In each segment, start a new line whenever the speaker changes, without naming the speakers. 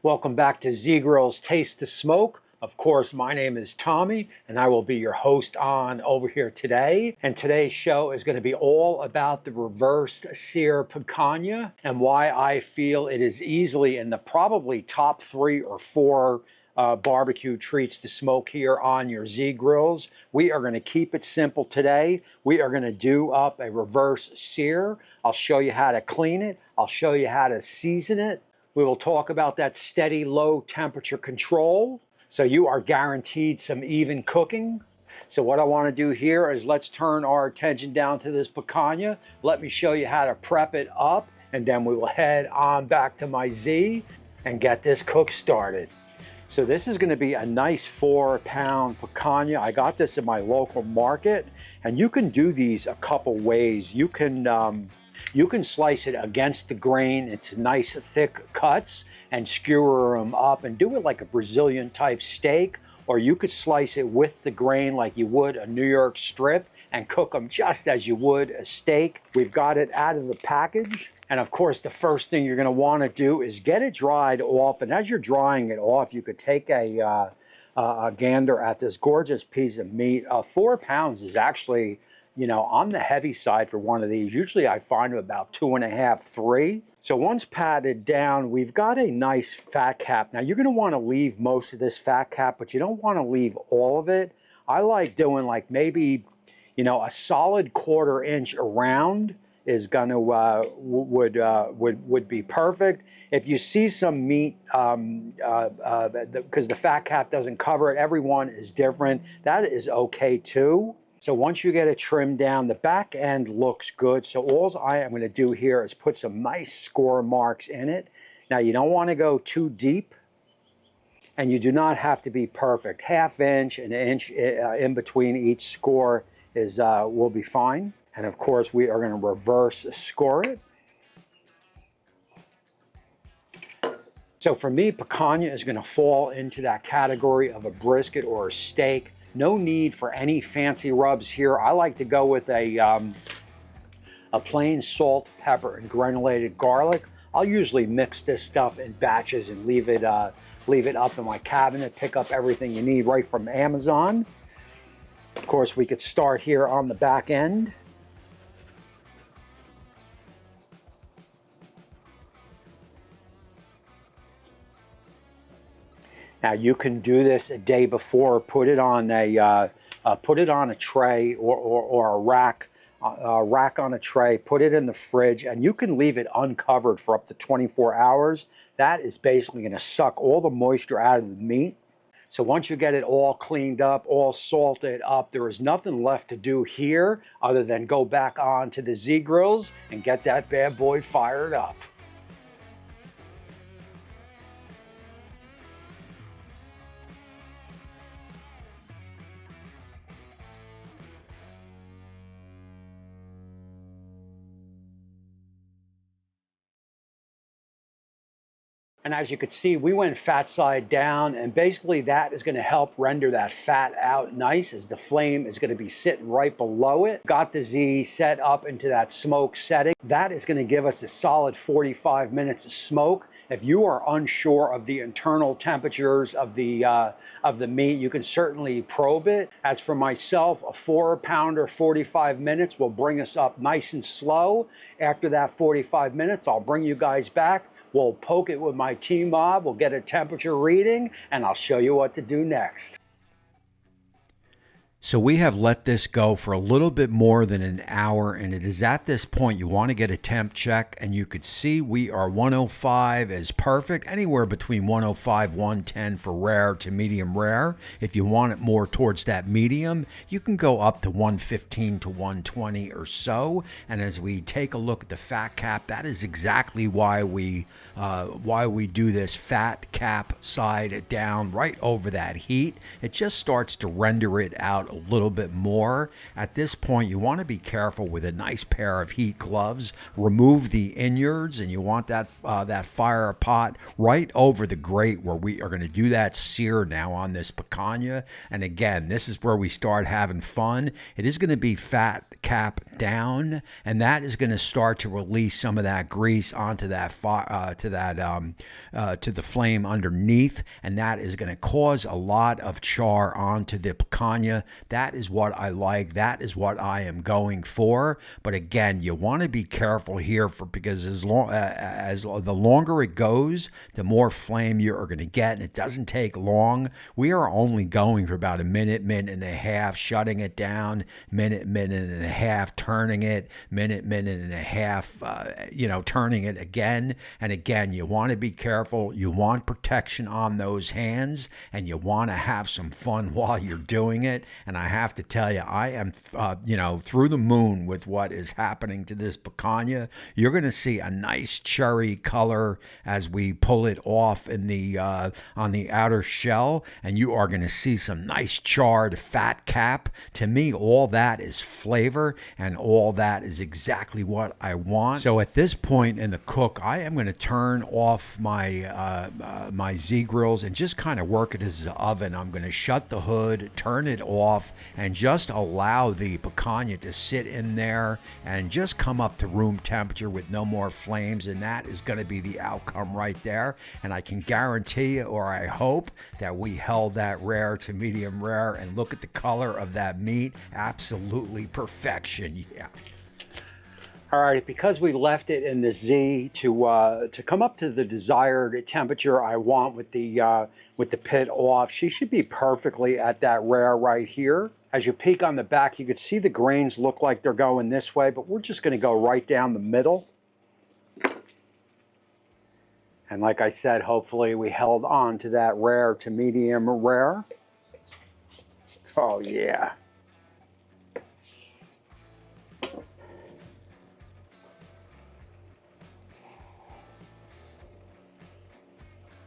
Welcome back to Z Grill's Taste the Smoke. Of course, my name is Tommy, and I will be your host on over here today. And today's show is going to be all about the Reverse-Seared Picanha and why I feel it is easily in the probably top 3 or 4 barbecue treats to smoke here on your Z Grills. We are going to keep it simple today. We are going to do up a reverse sear. I'll show you how to clean it. I'll show you how to season it. We will talk about that steady low temperature control, so you are guaranteed some even cooking. So what I want to do here is let's turn our attention down to this picanha. Let me show you how to prep it up, and then we will head on back to my Z and get this cook started. So this is going to be a nice 4-pound picanha. I got this in my local market, and you can do these a couple ways. You can slice it against the grain into nice thick cuts and skewer them up and do it like a Brazilian type steak, or you could slice it with the grain like you would a New York strip and cook them just as you would a steak. We've got it out of the package. And of course, the first thing you're going to want to do is get it dried off. And as you're drying it off, you could take a gander at this gorgeous piece of meat. 4 pounds is actually, you know, on the heavy side for one of these. Usually I find them about 2.5, 3. So once patted down, we've got a nice fat cap. Now you're going to want to leave most of this fat cap, but you don't want to leave all of it. I like doing like maybe, you know, a solid 1/4 inch around is going to would be perfect. If you see some meat, because the fat cap doesn't cover it, everyone is different. That is okay too. So once you get it trimmed down, the back end looks good. So all I am going to do here is put some nice score marks in it. Now you don't want to go too deep, and you do not have to be perfect. 1/2 inch, an inch in between each score is will be fine. And of course, we are going to reverse score it. So for me, picanha is going to fall into that category of a brisket or a steak. No need for any fancy rubs here. I like to go with a plain salt, pepper, and granulated garlic. I'll usually mix this stuff in batches and leave it up in my cabinet. Pick up everything you need right from Amazon. Of course, we could start here on the back end. Now you can do this a day before. Put it on a tray or a rack on a tray. Put it in the fridge, and you can leave it uncovered for up to 24 hours. That is basically going to suck all the moisture out of the meat. So once you get it all cleaned up, all salted up, there is nothing left to do here other than go back on to the Z Grills and get that bad boy fired up. And as you could see, we went fat side down, and basically that is going to help render that fat out nice, as the flame is going to be sitting right below it. Got the Z set up into that smoke setting. That is going to give us a solid 45 minutes of smoke. If you are unsure of the internal temperatures of the meat, you can certainly probe it. As for myself, a 4-pounder, 45 minutes will bring us up nice and slow. After that 45 minutes, I'll bring you guys back. We'll poke it with my T-Mob, we'll get a temperature reading, and I'll show you what to do next.
So we have let this go for a little bit more than an hour, and it is at this point you want to get a temp check, and you could see we are 105 is perfect, anywhere between 105, 110 for rare to medium rare. If you want it more towards that medium, you can go up to 115 to 120 or so. And as we take a look at the fat cap, that is exactly why we do this fat cap side down right over that heat. It just starts to render it out a little bit more. At this point, you want to be careful with a nice pair of heat gloves. Remove the innards, and you want that that fire pot right over the grate where we are going to do that sear now on this picanha. And again, this is where we start having fun. It is going to be fat cap down, and that is going to start to release some of that grease onto that to the flame underneath, and that is going to cause a lot of char onto the picanha. That is what I like. That is what I am going for. But again, you want to be careful here because as the longer it goes, the more flame you are going to get, and it doesn't take long. We are only going for about a minute, minute and a half, shutting it down, minute, minute and a half, turning it, minute, minute and a half, turning it again and again. You want to be careful. You want protection on those hands, and you want to have some fun while you're doing it. And I have to tell you, I am, through the moon with what is happening to this picanha. You're going to see a nice cherry color as we pull it off in the on the outer shell, and you are going to see some nice charred fat cap. To me, all that is flavor, and all that is exactly what I want. So at this point in the cook, I am going to turn off my my Z grills and just kind of work it as an oven. I'm going to shut the hood, turn it off, and just allow the picanha to sit in there and just come up to room temperature with no more flames, and that is going to be the outcome right there. And I can guarantee you, or I hope, that we held that rare to medium rare, and look at the color of that meat. Absolutely perfection. Yeah.
All right, because we left it in the Z to come up to the desired temperature I want with the pit off, she should be perfectly at that rare right here. As you peek on the back, you can see the grains look like they're going this way, but we're just going to go right down the middle. And like I said, hopefully we held on to that rare to medium rare. Oh yeah.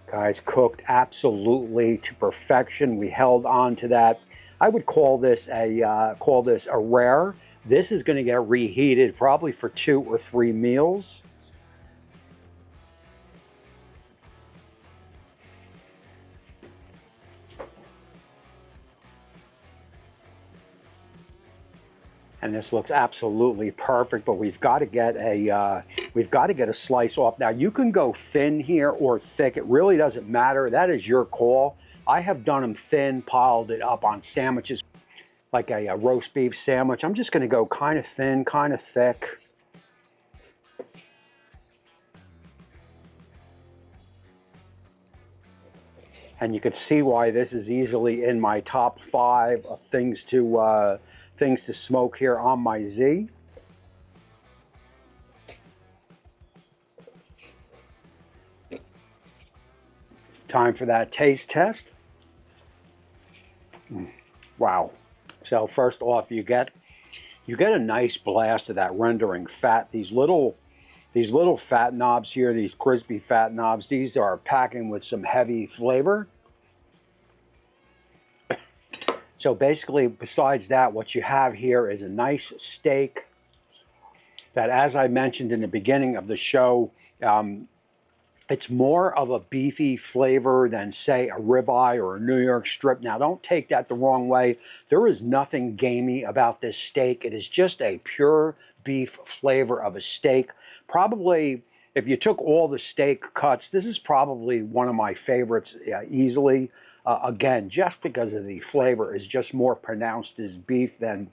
Guys, cooked absolutely to perfection. We held on to that. I would call this a rare. This is going to get reheated probably for 2 or 3 meals. And this looks absolutely perfect, but we've got to get a slice off. Now you can go thin here or thick. It really doesn't matter. That is your call. I have done them thin, piled it up on sandwiches, like a roast beef sandwich. I'm just going to go kind of thin, kind of thick. And you can see why this is easily in my top 5 of things to smoke here on my Z. Time for that taste test. Wow. So first off, you get a nice blast of that rendering fat. These little fat knobs here, these crispy fat knobs, these are packing with some heavy flavor. So basically, besides that, what you have here is a nice steak that, as I mentioned in the beginning of the show, it's more of a beefy flavor than, say, a ribeye or a New York strip. Now, don't take that the wrong way. There is nothing gamey about this steak. It is just a pure beef flavor of a steak. Probably, if you took all the steak cuts, this is probably one of my favorites easily. Again, just because of the flavor is just more pronounced as beef than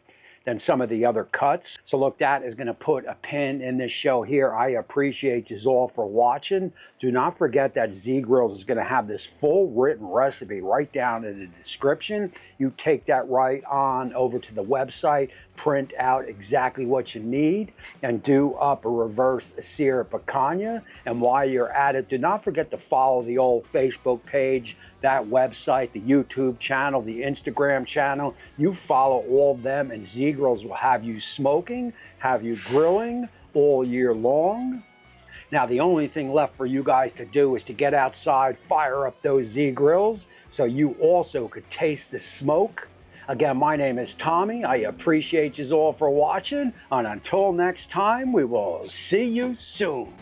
some of the other cuts. So look, that is going to put a pin in this show here. I appreciate you all for watching. Do not forget that Z Grills is going to have this full written recipe right down in the description. You take that right on over to the website, print out exactly what you need, and do up a reverse sear picanha. And while you're at it, do not forget to follow the old Facebook page, that website, the YouTube channel, the Instagram channel. You follow all of them, and Z Grills will have you smoking, have you grilling all year long. Now, the only thing left for you guys to do is to get outside, fire up those Z Grills, so you also could taste the smoke Again, my name is Tommy. I appreciate you all for watching, and until next time, we will see you soon.